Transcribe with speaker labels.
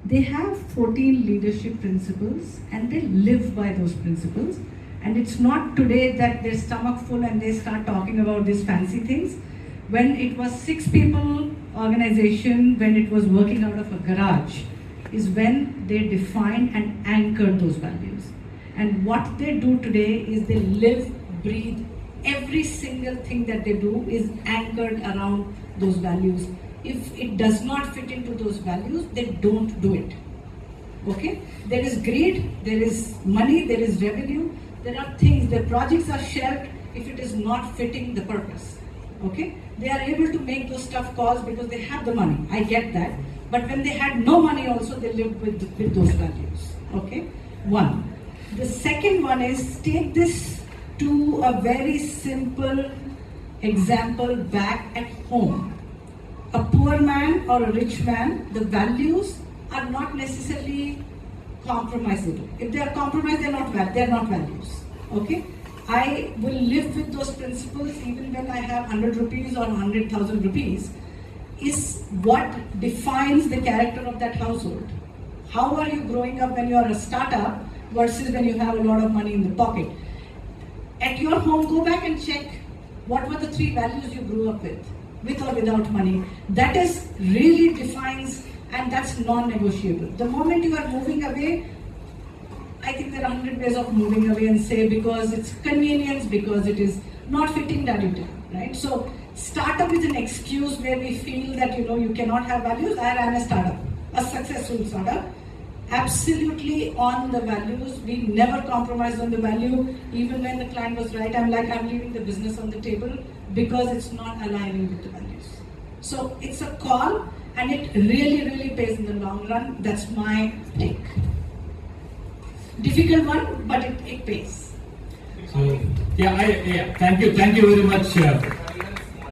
Speaker 1: They have 14 leadership principles and they live by those principles. And it's not today that their stomach full and they start talking about these fancy things. When it was 6 people organization, when it was working out of a garage, is when they defined and anchored those values. And what they do today is they live, breathe, every single thing that they do is anchored around those values. If it does not fit into those values, they don't do it. Okay? There is greed, there is money, there is revenue, there are things, the projects are shelved if it is not fitting the purpose. Okay? They are able to make those tough calls because they have the money. I get that. But when they had no money also, they lived with those values. Okay? One. The second one is take this to a very simple example back at home. A poor man or a rich man, the values are not necessarily compromisable. If they are compromised, they are not values. Okay? I will live with those principles even when I have 100 rupees or 100,000 rupees. Is what defines the character of that household. How are you growing up when you are a startup versus when you have a lot of money in the pocket? At your home, go back and check what were the 3 values you grew up with or without money. That is really defines, and that's non-negotiable. The moment you are moving away, I think there are 100 ways of moving away and say because it's convenience, because it is not fitting that you do, right? So startup is an excuse where we feel that you cannot have values. I ran a startup, a successful startup, absolutely on the values. We never compromised on the value. Even when the client was right, I'm leaving the business on the table because it's not aligning with the values. So it's a call and it really, really pays in the long run. That's my take. Difficult one, but it pays.
Speaker 2: So, thank you very much.